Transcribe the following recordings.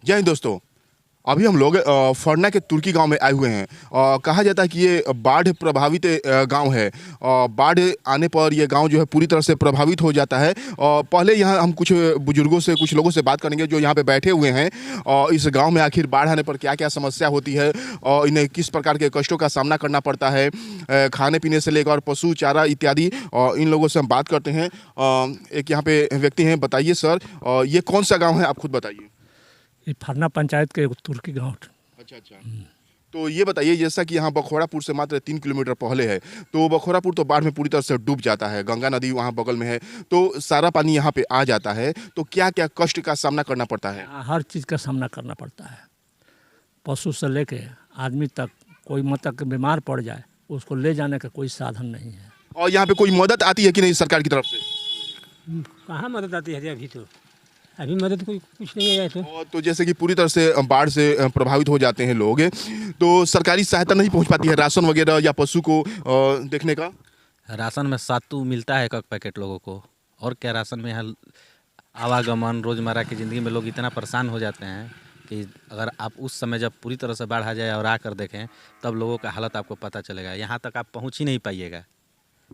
जय हिंद दोस्तों। अभी हम लोग फरना के तुर्की गांव में आए हुए हैं। कहा जाता है कि ये बाढ़ प्रभावित गांव है। बाढ़ आने पर ये गांव जो है पूरी तरह से प्रभावित हो जाता है। पहले यहाँ हम कुछ बुजुर्गों से, कुछ लोगों से बात करेंगे जो यहाँ पे बैठे हुए हैं। इस गांव में आखिर बाढ़ आने पर क्या क्या समस्या होती है और इन्हें किस प्रकार के कष्टों का सामना करना पड़ता है, खाने पीने से लेकर पशु चारा इत्यादि। इन लोगों से हम बात करते हैं। एक यहाँ पे व्यक्ति हैं। बताइए सर, ये कौन सा गाँव है, आप खुद बताइए। ये फरना पंचायत के तुर्की गाँव। अच्छा। तो ये बताइए, जैसा कि यहाँ बखोरापुर से मात्र 3 किलोमीटर पहले है, तो बखोरापुर तो बाढ़ में पूरी तरह से डूब जाता है। गंगा नदी वहाँ बगल में है, तो सारा पानी यहाँ पे आ जाता है। तो क्या क्या कष्ट का सामना करना पड़ता है? हर चीज़ का सामना करना पड़ता है, पशु से लेके आदमी तक। कोई मतलब बीमार पड़ जाए, उसको ले जाने का कोई साधन नहीं है। और यहाँ पे कोई मदद आती है कि नहीं सरकार की तरफ से? कहाँ मदद आती है? अभी मदद कोई कुछ नहीं है। तो जैसे कि पूरी तरह से बाढ़ से प्रभावित हो जाते हैं लोग, तो सरकारी सहायता नहीं पहुँच पाती है, राशन वगैरह या पशु को देखने का? राशन में सत्तू मिलता है एक पैकेट लोगों को, और क्या। राशन में यहाँ आवागमन रोज़मर्रा की ज़िंदगी में लोग इतना परेशान हो जाते हैं कि अगर आप उस समय जब पूरी तरह से बाढ़ आ जाए और आकर देखें, तब लोगों का हालत आपको पता चलेगा। यहाँ तक आप पहुँच ही नहीं पाइएगा।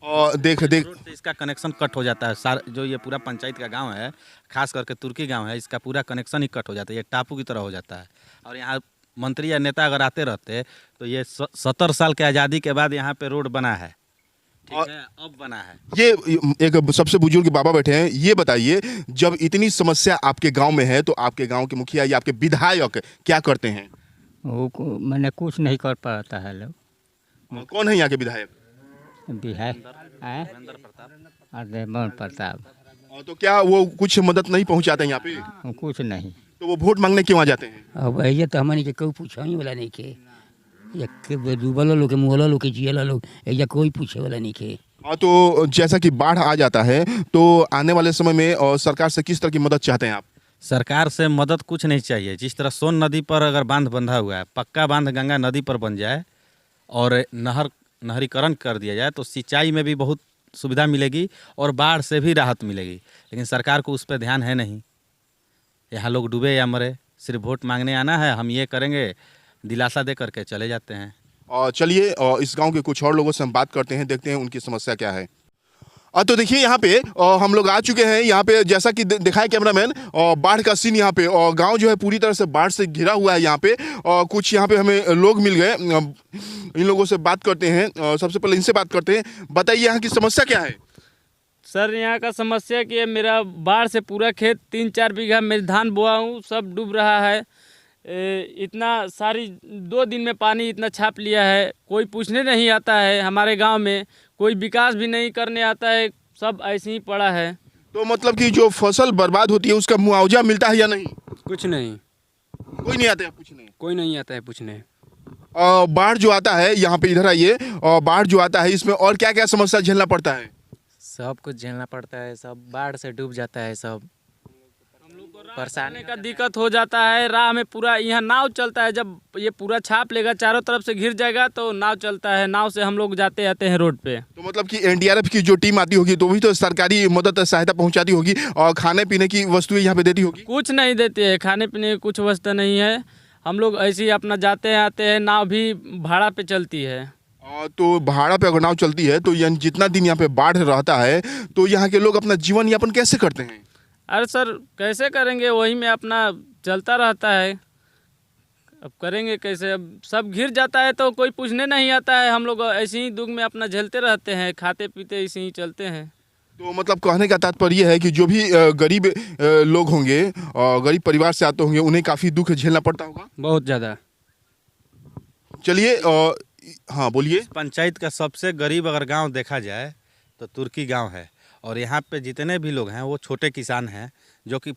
और देख इसका कनेक्शन कट हो जाता है। जो ये पूरा पंचायत का गांव है, खास करके तुर्की गांव है, इसका पूरा कनेक्शन ही कट हो जाता है। ये टापू की तरह हो जाता है। और यहाँ मंत्री या नेता अगर आते रहते तो ये 70 साल के आज़ादी के बाद यहाँ पे रोड बना है, ठीक है, अब बना है। ये एक सबसे बुजुर्ग बाबा बैठे हैं। ये बताइए, जब इतनी समस्या आपके गांव में है, तो आपके गांव के मुखिया या आपके विधायक क्या करते हैं? वो मैंने कुछ नहीं कर पाता है लोग। कौन है यहाँ के विधायक? बिहार प्रताप। तो क्या वो कुछ मदद नहीं पहुंचाते हैं यहाँ पे? कुछ नहीं। तो वो वोट मांगने क्यों आ जाते हैं? अब ये तो हमने के कोई पूछा ही वाला नहीं के, या डूबल लोग के मुहला लोग के जियला लोग, या कोई पूछे वाला नहीं के। तो जैसा कि बाढ़ आ जाता है, तो आने वाले समय में और सरकार से किस तरह की मदद चाहते हैं आप? सरकार से मदद कुछ नहीं चाहिए। जिस तरह सोन नदी पर अगर बांध बंधा हुआ है, पक्का बांध गंगा नदी पर बन जाए और नहरीकरण कर दिया जाए, तो सिंचाई में भी बहुत सुविधा मिलेगी और बाढ़ से भी राहत मिलेगी। लेकिन सरकार को उस पर ध्यान है नहीं। यहाँ लोग डूबे या मरे, सिर्फ वोट मांगने आना है, हम ये करेंगे, दिलासा दे करके चले जाते हैं। और चलिए इस गांव के कुछ और लोगों से हम बात करते हैं, देखते हैं उनकी समस्या क्या है। तो देखिए यहाँ पे हम लोग आ चुके हैं। यहाँ पे जैसा कि दिखाए कैमरामैन, बाढ़ का सीन यहाँ पे, और गांव जो है पूरी तरह से बाढ़ से घिरा हुआ है। यहाँ पे कुछ यहाँ पे हमें लोग मिल गए। इन लोगों से बात करते हैं। सबसे पहले इनसे बात करते हैं। बताइए यहाँ की समस्या क्या है? सर, यहाँ का समस्या कि मेरा बाढ़ से पूरा खेत 3-4 बीघा में धान बोआ हूँ, सब डूब रहा है। इतना सारी 2 दिन में पानी इतना छाप लिया है। कोई पूछने नहीं आता है हमारे गांव में, कोई विकास भी नहीं करने आता है, सब ऐसे ही पड़ा है। तो मतलब कि जो फसल बर्बाद होती है उसका मुआवजा मिलता है या नहीं? कुछ नहीं। कोई नहीं आता है पूछने? कोई नहीं आता है पूछने। बाढ़ जो आता है यहाँ पे, इधर आइए, और बाढ़ जो आता है इसमें और क्या क्या समस्या झेलना पड़ता है? सब कुछ झेलना पड़ता है, सब बाढ़ से डूब जाता है, सब परेशानी का दिक्कत हो जाता है। राह में पूरा यहाँ नाव चलता है, जब ये पूरा छाप लेगा, चारों तरफ से घिर जाएगा, तो नाव चलता है, नाव से हम लोग जाते आते हैं रोड पे। तो मतलब कि एनडीआरएफ की जो टीम आती होगी, तो भी तो सरकारी मदद सहायता पहुंचाती होगी और खाने पीने की वस्तुएं यहाँ पे देती होगी? कुछ नहीं देती है, खाने पीने की कुछ वस्तु नहीं है। हम लोग ऐसे ही अपना जाते हैं आते हैं, नाव भी भाड़ा पे चलती है। तो भाड़ा पे अगर नाव चलती है, तो जितना दिन यहाँ पे बाढ़ रहता है, तो यहाँ के लोग अपना जीवन यापन कैसे करते हैं? अरे सर, कैसे करेंगे, वही में अपना चलता रहता है। अब करेंगे कैसे? अब सब घिर जाता है तो कोई पूछने नहीं आता है। हम लोग ऐसे ही दुख में अपना झेलते रहते हैं, खाते पीते ऐसे ही चलते हैं। तो मतलब कहने का तात्पर्य है कि जो भी गरीब लोग होंगे, गरीब परिवार से आते होंगे, उन्हें काफ़ी दुख झेलना पड़ता होगा। बहुत ज़्यादा। चलिए, हाँ बोलिए। पंचायत का सबसे गरीब अगर गांव देखा जाए तो तुर्की गांव है। और यहाँ पे जितने भी लोग हैं वो छोटे किसान हैं, जो कि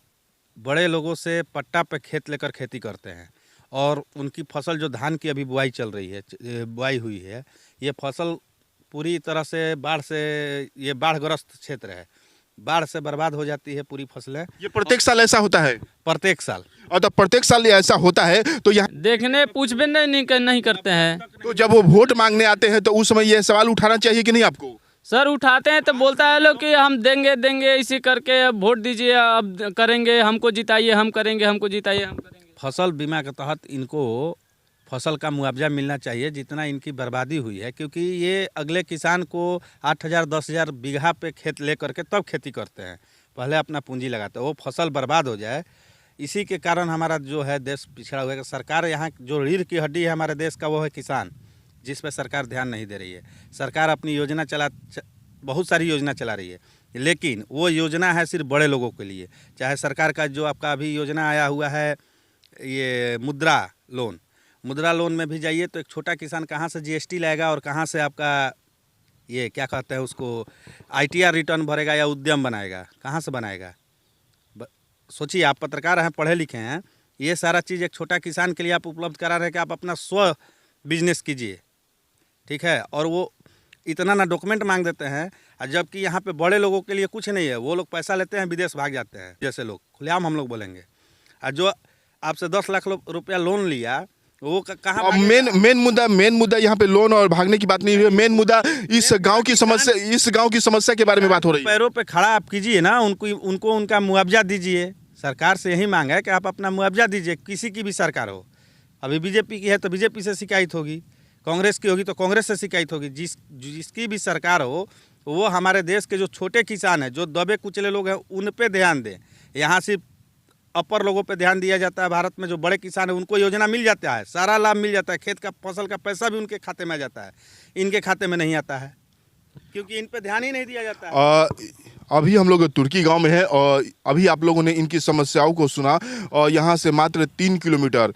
बड़े लोगों से पट्टा पे खेत लेकर खेती करते हैं। और उनकी फसल जो धान की अभी बुआई चल रही है, बुआई हुई है, ये फसल पूरी तरह से बाढ़ से, ये बाढ़ग्रस्त क्षेत्र है, बाढ़ से बर्बाद हो जाती है पूरी फसलें। ये प्रत्येक साल ऐसा होता है? प्रत्येक साल। और तो प्रत्येक साल ऐसा होता है, तो यहाँ देखने पूछबे नहीं करते हैं। तो जब वो वोट मांगने आते हैं, तो उस समय ये सवाल उठाना चाहिए कि नहीं आपको? सर उठाते हैं तो बोलता है लोग कि हम देंगे इसी करके, अब वोट दीजिए, अब करेंगे, हमको जिताइए, हम करेंगे, हमको जिताइए, हम करेंगे। फसल बीमा के तहत इनको फसल का मुआवजा मिलना चाहिए जितना इनकी बर्बादी हुई है, क्योंकि ये अगले किसान को 8,000 10,000 बीघा पे खेत ले करके तब खेती करते हैं, पहले अपना पूंजी लगाते हैं, वो फसल बर्बाद हो जाए। इसी के कारण हमारा जो है देश पिछड़ा हुआ है। सरकार यहाँ जो रीढ़ की हड्डी है हमारे देश का वो है किसान, जिस पर सरकार ध्यान नहीं दे रही है। सरकार अपनी योजना बहुत सारी योजना चला रही है, लेकिन वो योजना है सिर्फ बड़े लोगों के लिए। चाहे सरकार का जो आपका अभी योजना आया हुआ है ये मुद्रा लोन में भी जाइए तो एक छोटा किसान कहाँ से जीएसटी लाएगा और कहाँ से आपका ये क्या कहते हैं उसको आईटीआर रिटर्न भरेगा या उद्यम बनाएगा, कहाँ से बनाएगा? सोचिए, आप पत्रकार हैं, पढ़े लिखे हैं, ये सारा चीज़ एक छोटा किसान के लिए आप उपलब्ध करा रहे हैं कि आप अपना स्व बिजनेस कीजिए, ठीक है। और वो इतना ना डॉक्यूमेंट मांग देते हैं, जबकि यहाँ पे बड़े लोगों के लिए कुछ नहीं है। वो लोग पैसा लेते हैं, विदेश भाग जाते हैं, जैसे लोग खुलेआम हम लोग बोलेंगे। और जो आपसे 10 लाख रुपया लोन लिया वो कहाँ? मेन मुद्दा यहाँ पे लोन और भागने की बात नहीं है। मेन मुद्दा इस गांव की समस्या के बारे में बात हो रही है। पैरों पे खड़ा आप कीजिए ना, उनको उनका मुआवजा दीजिए। सरकार से यही मांग है कि आप अपना मुआवजा दीजिए, किसी की भी सरकार हो। अभी बीजेपी की है तो बीजेपी से शिकायत होगी, कांग्रेस की होगी तो कांग्रेस से शिकायत होगी। जिसकी भी सरकार हो वो हमारे देश के जो छोटे किसान हैं, जो दबे कुचले लोग हैं, उन पे ध्यान दें। यहाँ सिर्फ अपर लोगों पे ध्यान दिया जाता है। भारत में जो बड़े किसान हैं उनको योजना मिल जाता है, सारा लाभ मिल जाता है, खेत का फसल का पैसा भी उनके खाते में आ जाता है, इनके खाते में नहीं आता है क्योंकि इन पे ध्यान ही नहीं दिया जाता है। अभी हम लोग तुर्की गांव में हैं और अभी आप लोगों ने इनकी समस्याओं को सुना। और यहाँ से मात्र 3 किलोमीटर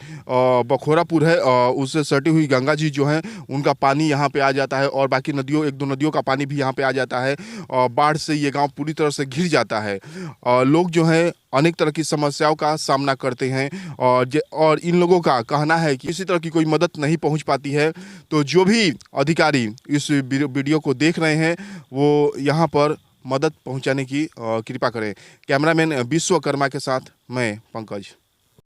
बखोरापुर है, उससे सटी हुई गंगा जी जो हैं उनका पानी यहाँ पे आ जाता है और बाकी नदियों, 1-2 नदियों का पानी भी यहाँ पे आ जाता है। और बाढ़ से ये गांव पूरी तरह से घिर जाता है। लोग जो हैं अनेक तरह की समस्याओं का सामना करते हैं और इन लोगों का कहना है कि किसी तरह की कोई मदद नहीं पहुँच पाती है। तो जो भी अधिकारी इस वीडियो को देख रहे हैं वो यहाँ पर मदद पहुंचाने की कृपा करें। कैमरामैन विश्वकर्मा के साथ मैं पंकज।